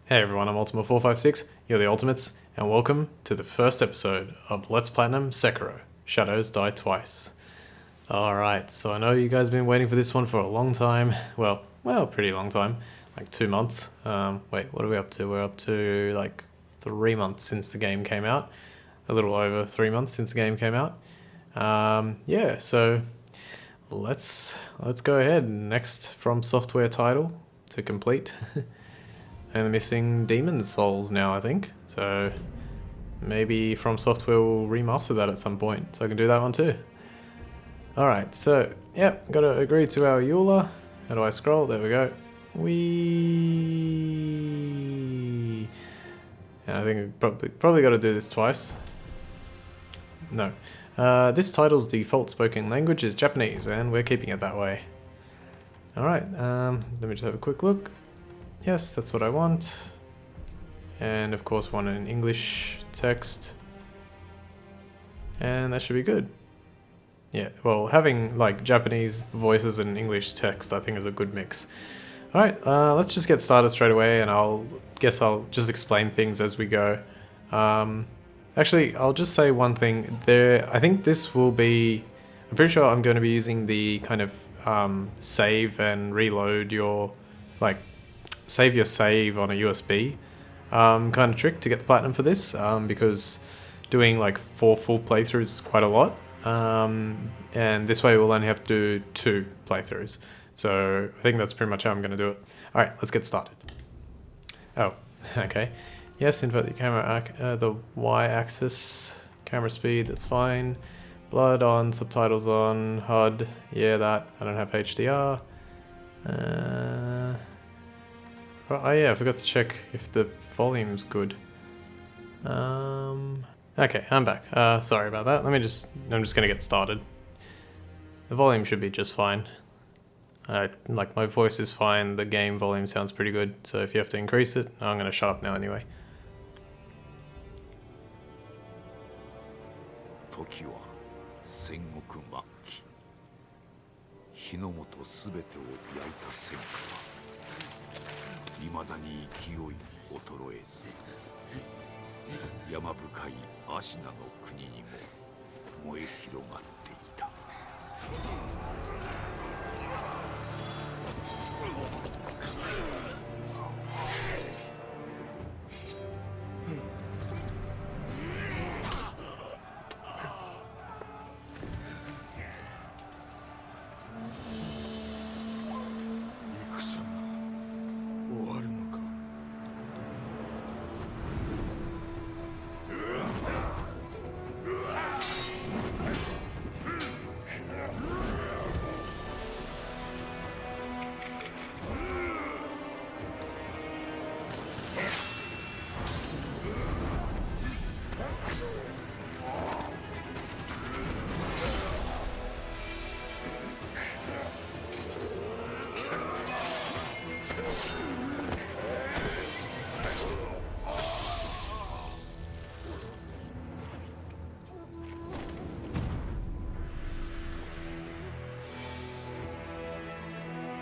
Hey everyone, I'm Ultima456, you're the Ultimates, and welcome to the first episode of Let's Platinum Sekiro, Shadows Die Twice. Alright, so I know you guys have been waiting for this one for a long time, well, pretty long time, like 2 months. Wait, what are we up to? We're up to like 3 months since the game came out, a little over 3 months since the game came out. Yeah, so let's go ahead. Next From Software title to complete. And missing Demon Souls now, I think. So maybe From Software will remaster that at some point, so I can do that one too. Alright, so, yep, gotta agree to our EULA. How do I scroll? There we go. And I think probably gotta do this twice. No. This title's default spoken language is Japanese, and we're keeping it that way. Alright, let me just have a quick look. Yes, that's what I want. And of course want an English text. And that should be good. Yeah, well, having like Japanese voices and English text I think is a good mix. Alright, let's just get started straight away, and I'll just explain things as we go. Actually, I'll just say one thing. I think this will be... I'm pretty sure I'm going to be using the kind of save and reload your... like, save your save on a USB kind of trick to get the platinum for this, because doing like 4 full playthroughs is quite a lot, and this way we'll only have to do 2 playthroughs. So I think that's pretty much how I'm going to do it. Alright, let's get started. Oh, okay. Yes, invert the camera, the Y-axis, camera speed, that's fine. Blood on, subtitles on, HUD, yeah, that. I don't have HDR. Oh yeah, I forgot to check if the volume's good. Okay, I'm back. Sorry about that. I'm just gonna get started. The volume should be just fine. Like my voice is fine, the game volume sounds pretty good, so if you have to increase it, I'm gonna shut up now anyway. 時は戦国末期、日の本すべてを焼いた戦火は未だに勢い衰えず、山深い芦名の国にも燃え広がっていた。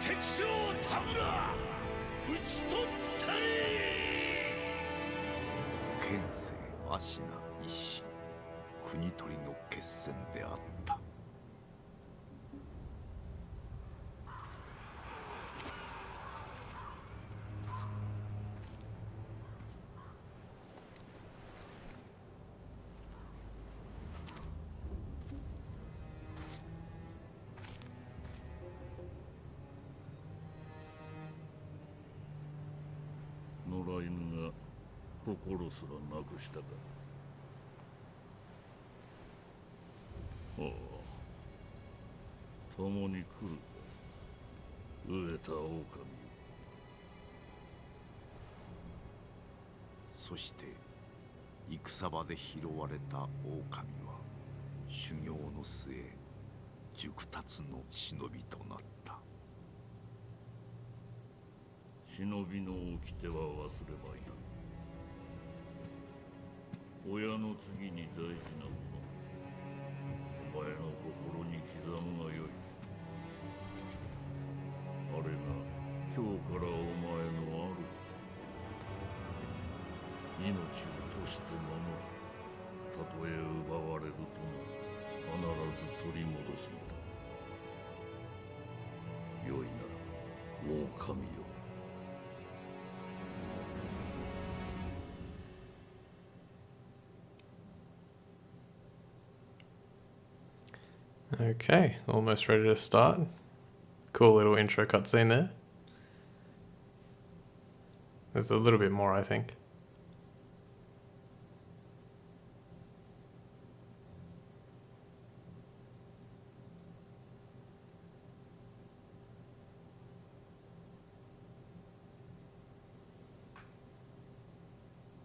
敵将田村討ち取ったり。県政芦名一心、国取りの決戦であった。野良犬が心すらなくしたか。ああ、共に来るか、飢えた狼。そして戦場で拾われた狼は修行の末熟達の忍びとなった。忍びの掟は忘れまいな。親の次に大事なもの、お前の心に刻むがよい。あれが今日からお前の主だ。命を賭して守る。たとえ奪われるとも必ず取り戻すのだ。良いなら狼よ。Okay, almost ready to start. Cool little intro cutscene there. There's a little bit more, I think.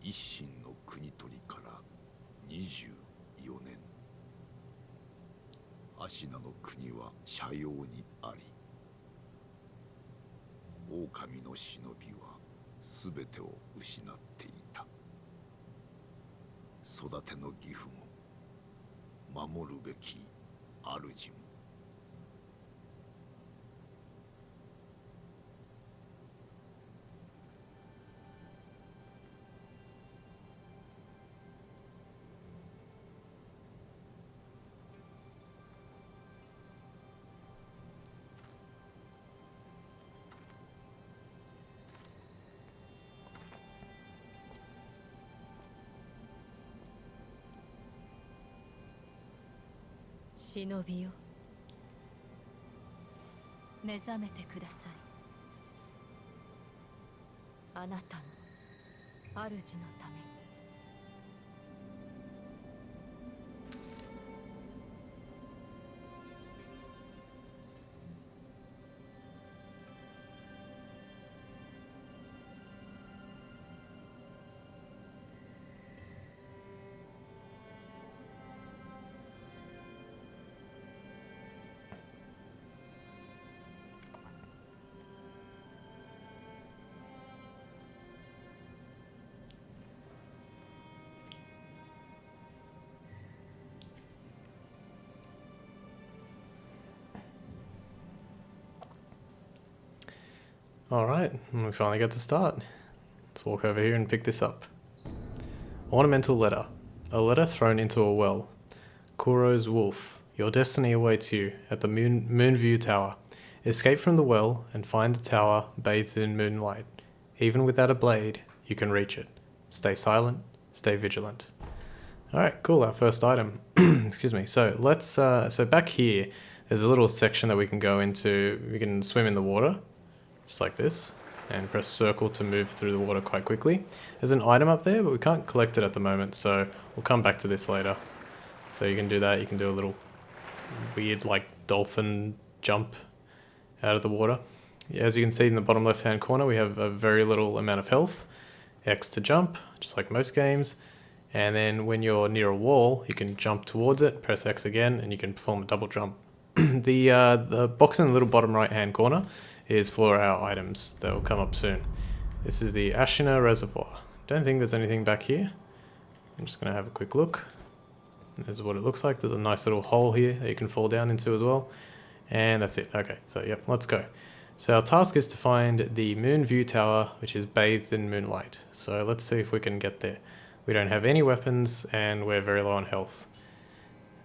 Isshinの国取りから24年。アシナの国は斜陽にあり、狼の忍びは全てを失っていた。育ての義父も守るべき主も。忍びよ、目覚めてください。あなたの主のために。Alright, we finally get to start. Let's walk over here and pick this up. Ornamental letter. A letter thrown into a well. Kuro's wolf. Your destiny awaits you at the Moonview Tower. Escape from the well and find the tower bathed in moonlight. Even without a blade, you can reach it. Stay silent, stay vigilant. Alright, cool, our first item. Excuse me. So let's so back here, there's a little section that we can go into. We can swim in the water. Just like this, and press circle to move through the water quite quickly. There's an item up there, but we can't collect it at the moment, so we'll come back to this later. So you can do that, you can do a little weird like dolphin jump out of the water. As you can see in the bottom left hand corner, we have a very little amount of health. X to jump, just like most games. And then when you're near a wall, you can jump towards it, press X again, and you can perform a double jump. The box in the little bottom right hand corner is for our items that will come up soon. This is the Ashina Reservoir. Don't think there's anything back here. I'm just going to have a quick look. This is what it looks like. There's a nice little hole here that you can fall down into as well. And that's it. Okay, so yep, let's go. So our task is to find the Moonview Tower, which is bathed in moonlight. So let's see if we can get there. We don't have any weapons and we're very low on health.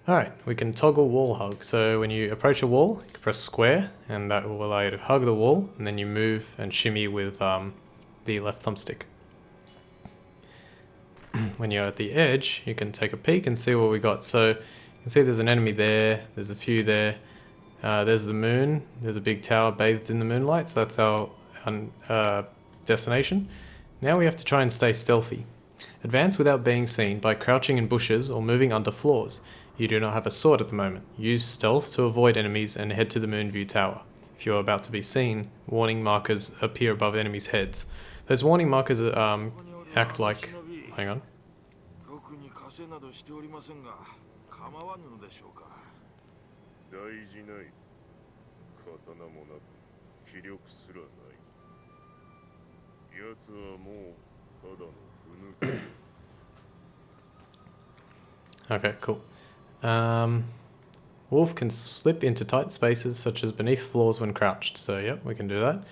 Alright, we can toggle wall hug. So when you approach a wall, you can press square and that will allow you to hug the wall, and then you move and shimmy with the left thumbstick. When you're at the edge, you can take a peek and see what we got. So you can see there's an enemy there, there's a few there, there's the moon, there's a big tower bathed in the moonlight, so that's our destination. Now we have to try and stay stealthy. Advance without being seen by crouching in bushes or moving under floors. You do not have a sword at the moment. Use stealth to avoid enemies and head to the Moonview Tower. If you are about to be seen, warning markers appear above enemies' heads. Those warning markers act like... Hang on. Okay, cool. Wolf can slip into tight spaces such as beneath floors when crouched. So yep, we can do that.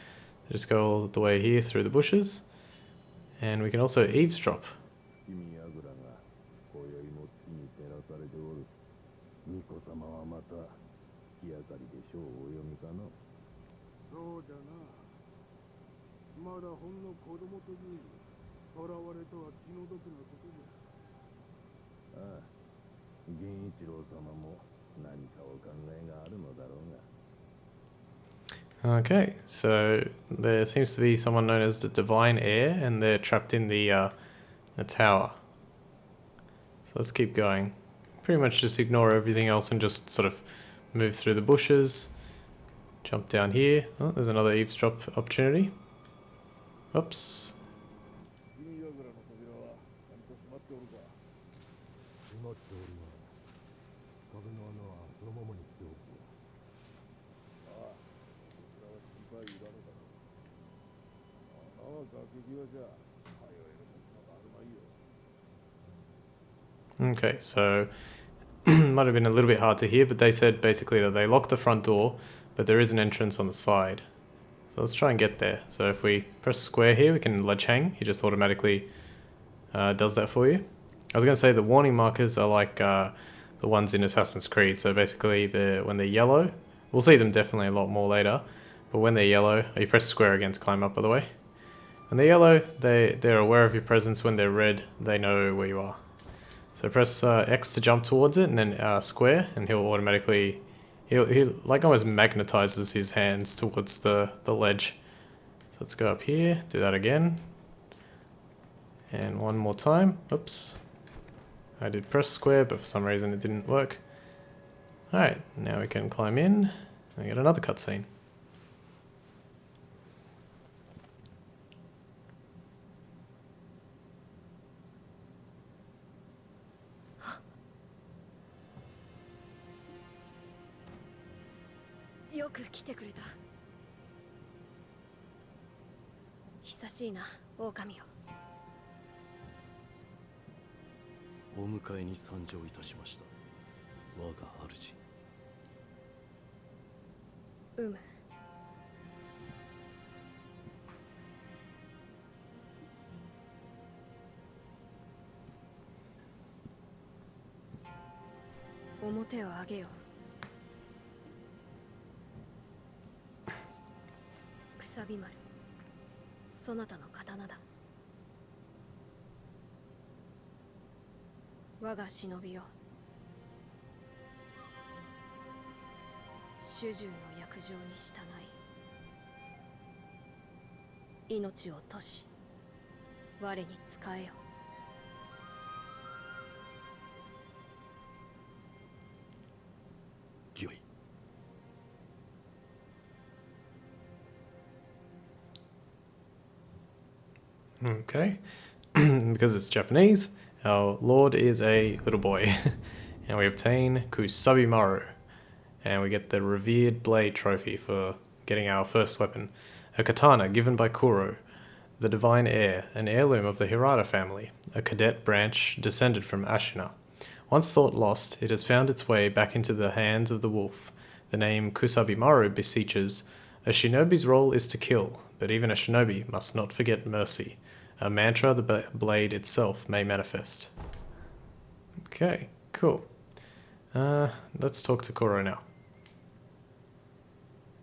Just go all the way here through the bushes. And we can also eavesdrop. 見櫓が今宵も月に照らされておる。巫女様はまた月明かりで書をお読みかの。そうじゃな。まだほんの子供という囚われとは気の毒なことじゃ。ああ、銀一郎様も何かお考えがあるのだろうが。Okay, so there seems to be someone known as the Divine Heir, and they're trapped in the tower. So let's keep going. Pretty much just ignore everything else and just sort of move through the bushes. Jump down here. Oh, there's another eavesdrop opportunity. Oops. 君櫓の扉はちゃんと閉まっておるか。閉まっておるが、壁の穴はそのままにしておく。ああ、こちらは心配いらぬだろう。穴は崖際じゃ、通えるもんなどあるまいよ。Okay, so might have been a little bit hard to hear, but they said basically that they locked the front door, but there is an entrance on the side. So let's try and get there. So if we press square here, we can ledge hang. He just automatically does that for you. I was going to say the warning markers are like the ones in Assassin's Creed. So basically, when they're yellow, we'll see them definitely a lot more later. But when they're yellow, you press square again to climb up, by the way. When they're yellow, they're aware of your presence. When they're red, they know where you are. So press X to jump towards it, and then square, and he'll automatically, he like almost magnetizes his hands towards the ledge. So let's go up here, do that again, and one more time. Oops, I did press square, but for some reason it didn't work. All right, now we can climb in and get another cutscene. よく来てくれた。久しいな、狼よ。お迎えに参上いたしました。我が主。表を上げよ。くさび丸、そなたの刀だ。我が忍びよ。主従の約定に従い、命を賭し、我に仕えよ。御意。Okay, because it's Japanese, our lord is a little boy, and we obtain Kusabi Maru, and we get the Revered Blade trophy for getting our first weapon, a katana given by Kuro, the divine heir, an heirloom of the Hirata family, a cadet branch descended from Ashina. Once thought lost, it has found its way back into the hands of the wolf. The name Kusabi Maru beseeches, a shinobi's role is to kill, but even a shinobi must not forget mercy. A mantra the blade itself may manifest. Okay, cool. Let's talk to Kuro now.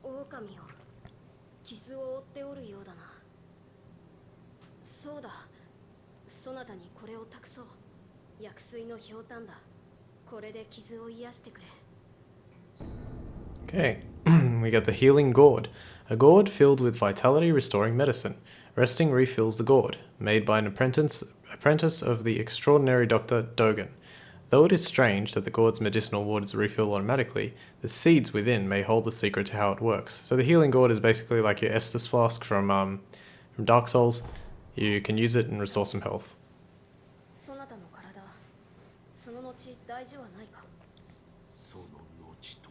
狼よ、傷を負っておるようだな。そうだ、そなたにこれを託そう。薬水のひょうたんだ。これで傷を癒してくれ。Okay, we got the healing gourd. A gourd filled with vitality restoring medicine. Resting refills the gourd, made by an apprentice of the extraordinary Dr. Dogen. Though it is strange that the gourd's medicinal waters refill automatically, the seeds within may hold the secret to how it works. So the healing gourd is basically like your Estus flask from Dark Souls. You can use it and restore some health. そなたの体、その後大事はないか。その後と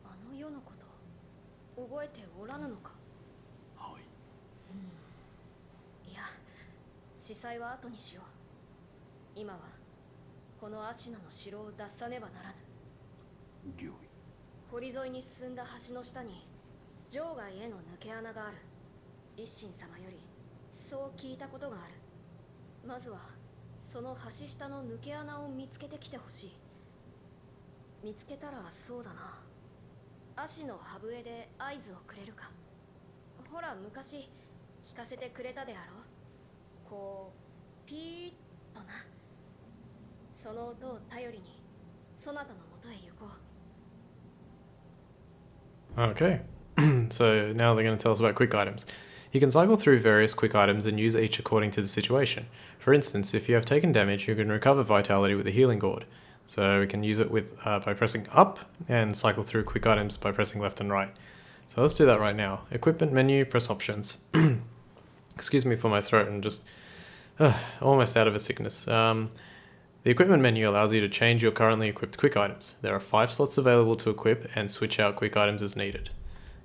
あの世のこと、覚えておらぬのか。は。はい。いや、司祭は後にしよう。今はこのアシナの城を脱さねばならぬ。御意。堀沿いに進んだ橋の下に場外への抜け穴がある。一心様よりそう聞いたことがある。まずはその橋下の抜け穴を見つけてきてほしい。見つけたらそうだな。足の歯笛で合図をくれるか。ほら昔聞かせてくれたであろう。こうピーッとな。その音を頼りにそなたのもとへ行こう。 Okay, so now they're going to tell us about quick items. You can cycle through various quick items and use each according to the situation. For instance, if you have taken damage, you can recover vitality with a healing gourd. So we can use it with by pressing up and cycle through quick items by pressing left and right. So let's do that right now. Equipment menu, press options. Excuse me for my throat, and just almost out of a sickness. The equipment menu allows you to change your currently equipped quick items. There are 5 slots available to equip and switch out quick items as needed.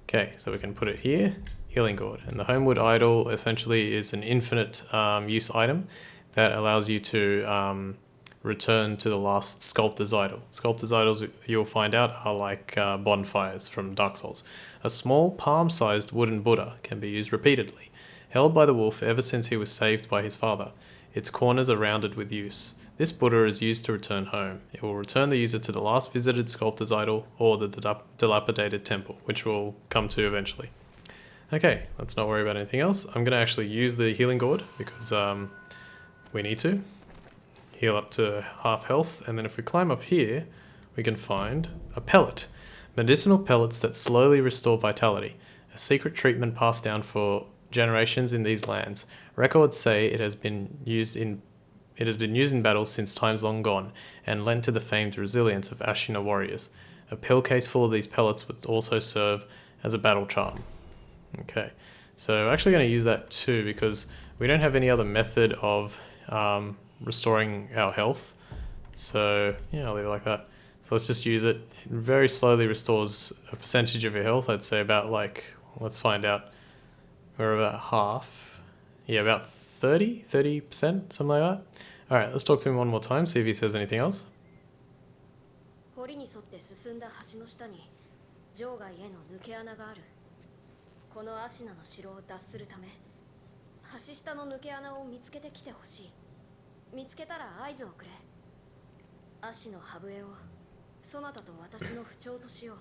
Okay, so we can put it here, healing gourd. And the Homewood Idol essentially is an infinite use item that allows you to return to the last Sculptor's Idol. Sculptor's Idols, you'll find out, are like bonfires from Dark Souls. A small palm-sized wooden Buddha can be used repeatedly. Held by the wolf ever since he was saved by his father. Its corners are rounded with use. This Buddha is used to return home. It will return the user to the last visited Sculptor's Idol or the dilapidated temple, which we'll come to eventually. Okay, let's not worry about anything else. I'm going to actually use the healing gourd because we need to. Heal up to half health, and then if we climb up here, we can find a pellet. Medicinal pellets that slowly restore vitality. A secret treatment passed down for generations in these lands. Records say it has been used in battle since times long gone, and lent to the famed resilience of Ashina warriors. A pill case full of these pellets would also serve as a battle charm. Okay, so we're actually going to use that too because we don't have any other method of restoring our health. So yeah, I'll leave it like that. So let's just use it. It very slowly restores a percentage of your health. I'd say about let's find out. We're about half. Yeah, about 30%, something like that. Alright, let's talk to him one more time, see if he says anything else. 堀に沿って進んだ橋の下に場外への抜け穴がある。このアシナの城を脱するため、橋下の抜け穴を見つけてきてほしい。見つけたら合図をくれ。アシの歯笛をそなたと私の不調としよう。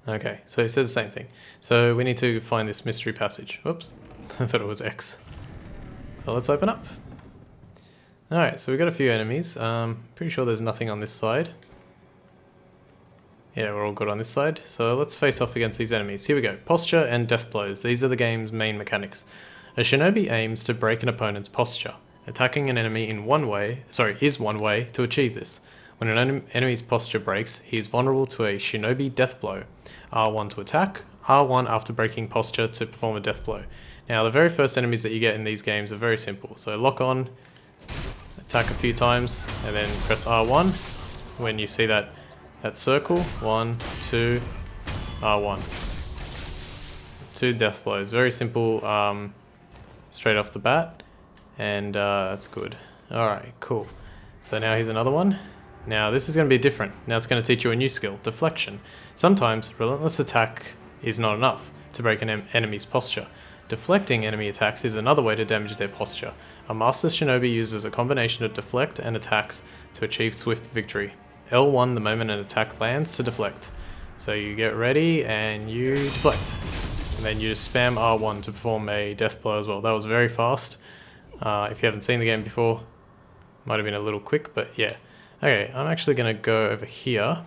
Okay, so he says the same thing. So we need to find this mystery passage. Whoops, I thought it was X. So let's open up. Alright, so we've got a few enemies. Pretty sure there's nothing on this side. Yeah, we're all good on this side. So let's face off against these enemies. Here we go. Posture and death blows. These are the game's main mechanics. A shinobi aims to break an opponent's posture. Attacking an enemy is one way to achieve this. When an enemy's posture breaks, he is vulnerable to a shinobi death blow. R1 to attack, R1 after breaking posture to perform a death blow. Now the very first enemies that you get in these games are very simple. So lock on, attack a few times, and then press R1 when you see that circle. 1, 2, R1. 2 death blows. Very simple, straight off the bat, and that's good. Alright, cool. So now here's another one. Now this is going to be different. Now it's going to teach you a new skill, deflection. Sometimes relentless attack is not enough to break an enemy's posture. Deflecting enemy attacks is another way to damage their posture. A master shinobi uses a combination of deflect and attacks to achieve swift victory. L1 the moment an attack lands to deflect. So you get ready and you deflect. And then you just spam R1 to perform a death blow as well. That was very fast. If you haven't seen the game before, might have been a little quick, but yeah. Okay, I'm actually going to go over here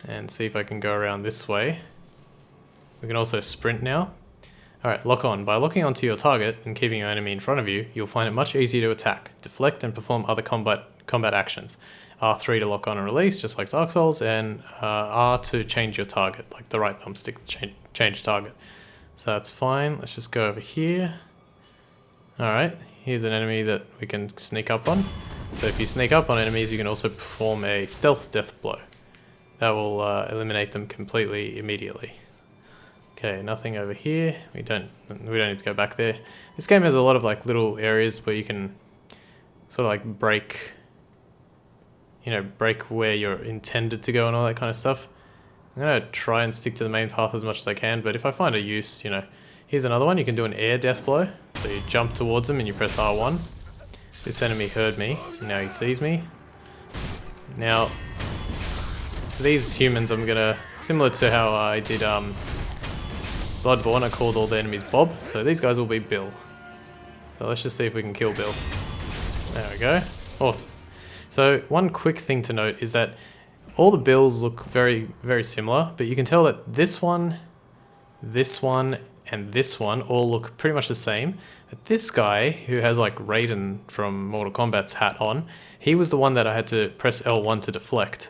and see if I can go around this way. We can also sprint now. Alright, lock on. By locking onto your target and keeping your enemy in front of you, you'll find it much easier to attack, deflect, and perform other combat actions. R3 to lock on and release, just like Dark Souls, and R to change your target, like the right thumbstick to change target. So that's fine. Let's just go over here. Alright, here's an enemy that we can sneak up on. So if you sneak up on enemies, you can also perform a stealth death blow. That will eliminate them completely immediately. Okay, nothing over here. We don't need to go back there. This game has a lot of like little areas where you can sort of like break where you're intended to go and all that kind of stuff. I'm gonna try and stick to the main path as much as I can, but if I find a use, here's Here's another one. You can do an air death blow. So you jump towards him and you press R1. This enemy heard me. Now he sees me. Now, for these humans, I'm gonna, similar to how I did Bloodborne, I called all the enemies Bob. So these guys will be Bill. So let's just see if we can kill Bill. There we go. Awesome. So one quick thing to note is that all the Bills look very, very similar, but you can tell that this one, and this one all look pretty much the same. But this guy, who has like Raiden from Mortal Kombat's hat on, he was the one that I had to press L1 to deflect.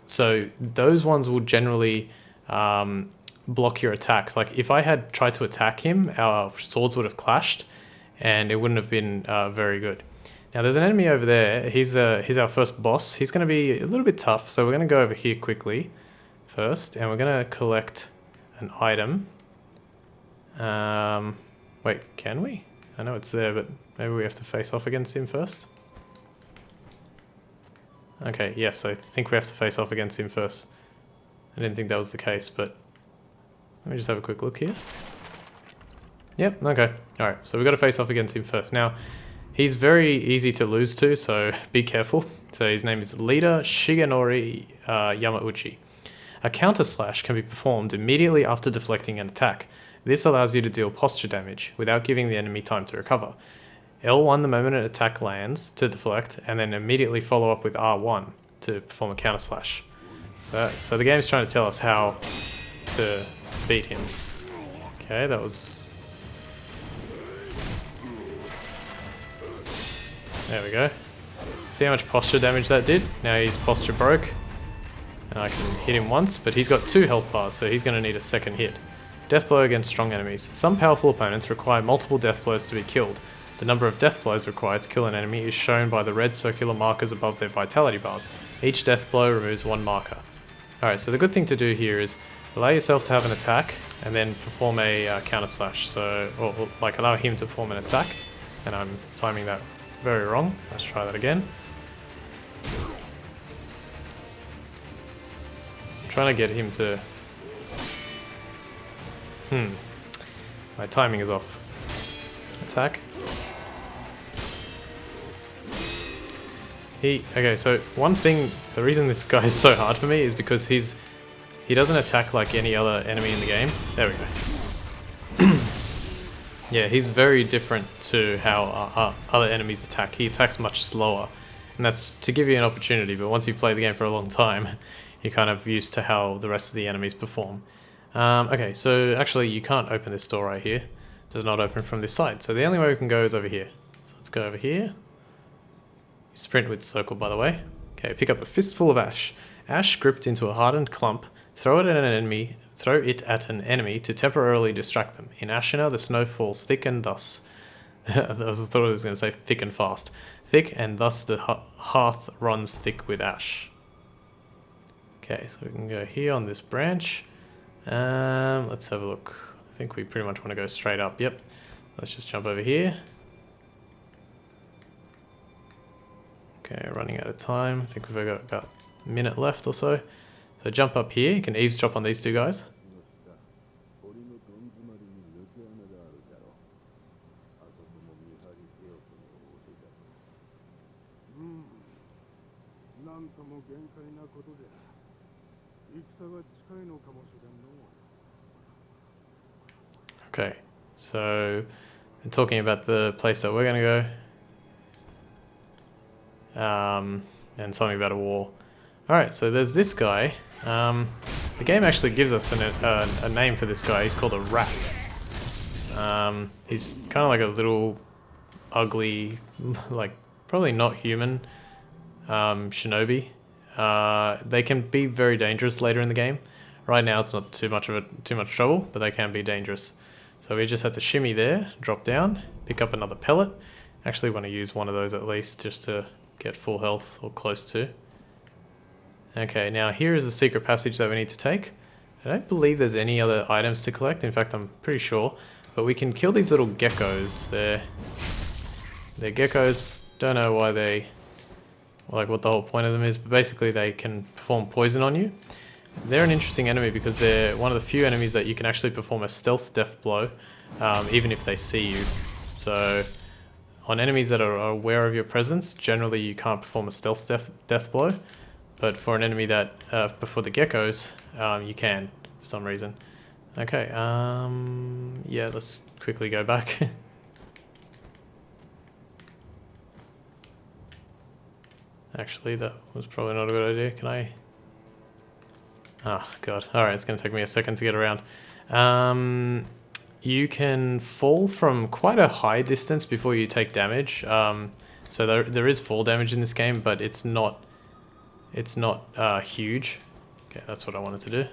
So those ones will generally block your attacks. Like if I had tried to attack him, our swords would have clashed, and it wouldn't have been very good. Now there's an enemy over there. He's our first boss. He's going to be a little bit tough, so we're going to go over here quickly first, and we're going to collect an item. Wait, can we? I know it's there, but maybe we have to face off against him first. Okay, yes, I think we have to face off against him first. I didn't think that was the case, but let me just have a quick look here. Yep, okay. Alright, so we've got to face off against him first. Now, he's very easy to lose to, so be careful. So his name is Leader Shigenori Yamauchi. A counter slash can be performed immediately after deflecting an attack. This allows you to deal posture damage without giving the enemy time to recover. L1 the moment an attack lands to deflect, and then immediately follow up with R1 to perform a counter slash. So the game is trying to tell us how to beat him. Okay, that was... There we go. See how much posture damage that did? Now his posture broke, and I can hit him once, but he's got 2 health bars, so he's going to need a second hit. Death blow against strong enemies. Some powerful opponents require multiple death blows to be killed. The number of death blows required to kill an enemy is shown by the red circular markers above their vitality bars. Each death blow removes 1 marker. Alright, so the good thing to do here is allow yourself to have an attack and then perform a counter slash. So, or like allow him to perform an attack, and I'm timing that very wrong. Let's try that again. I'm trying to get him to... My timing is off. Attack. Okay, so one thing, the reason this guy is so hard for me is because he doesn't attack like any other enemy in the game. There we go. Yeah, he's very different to how other enemies attack. He attacks much slower, and that's to give you an opportunity, but once you've played the game for a long time, you're kind of used to how the rest of the enemies perform. Okay, so actually you can't open this door right here. It does not open from this side, so the only way we can go is over here. So let's go over here. Sprint with circle, by the way. Okay, pick up a fistful of ash. Ash gripped into a hardened clump. Throw it at an enemy to temporarily distract them. In Ashina, the snow falls thick and thus... I thought I was going to say thick and fast. Thick, and thus the hearth runs thick with ash. Okay, so we can go here on this branch. Let's have a look. I think we pretty much want to go straight up. Yep. Let's just jump over here. Okay, running out of time. I think we've got about a minute left or so. So jump up here. You can eavesdrop on these 2 guys. Okay, so talking about the place that we're going to go, and something about a war. Alright, so there's this guy. The game actually gives us a name for this guy. He's called a rat. He's kind of like a little ugly, like probably not human shinobi. They can be very dangerous later in the game. Right now it's not too much trouble, but they can be dangerous. So we just have to shimmy there, drop down, pick up another pellet. Actually want to use one of those at least just to get full health or close to. Okay, now here is the secret passage that we need to take. I don't believe there's any other items to collect. In fact, I'm pretty sure. But we can kill these little geckos. They're geckos. Don't know why like what the whole point of them is, but basically they can perform poison on you. They're an interesting enemy because they're one of the few enemies that you can actually perform a stealth death blow, even if they see you. So on enemies that are aware of your presence, generally you can't perform a stealth death blow, but for an enemy that, before the geckos, you can, for some reason. Okay, yeah, let's quickly go back. Actually, that was probably not a good idea. Can I? Oh, God. Alright, it's going to take me a second to get around. You can fall from quite a high distance before you take damage. So there is fall damage in this game, but it's not huge. Okay, that's what I wanted to do.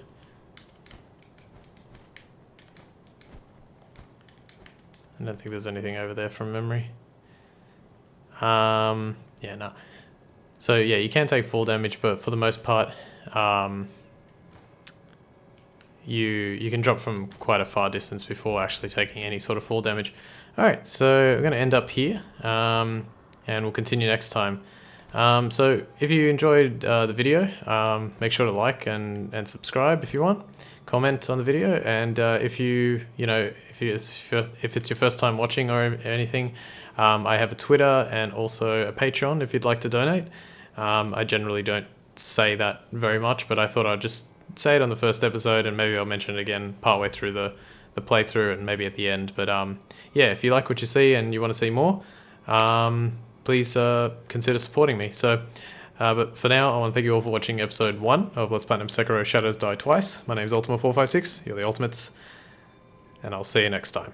I don't think there's anything over there from memory. Yeah, no. So yeah, you can take fall damage, but for the most part, you can drop from quite a far distance before actually taking any sort of fall damage. Alright, so we're going to end up here, and we'll continue next time. So if you enjoyed the video, make sure to like and subscribe if you want. Comment on the video, and if it's your first time watching or anything, I have a Twitter and also a Patreon if you'd like to donate. I generally don't say that very much, but I thought I'd just say it on the first episode, and maybe I'll mention it again partway through the playthrough and maybe at the end. But yeah, if you like what you see and you want to see more, please consider supporting me. So, but for now, I want to thank you all for watching episode 1 of Let's Platinum Sekiro Shadows Die Twice. My name is Ultima456, you're the Ultimates, and I'll see you next time.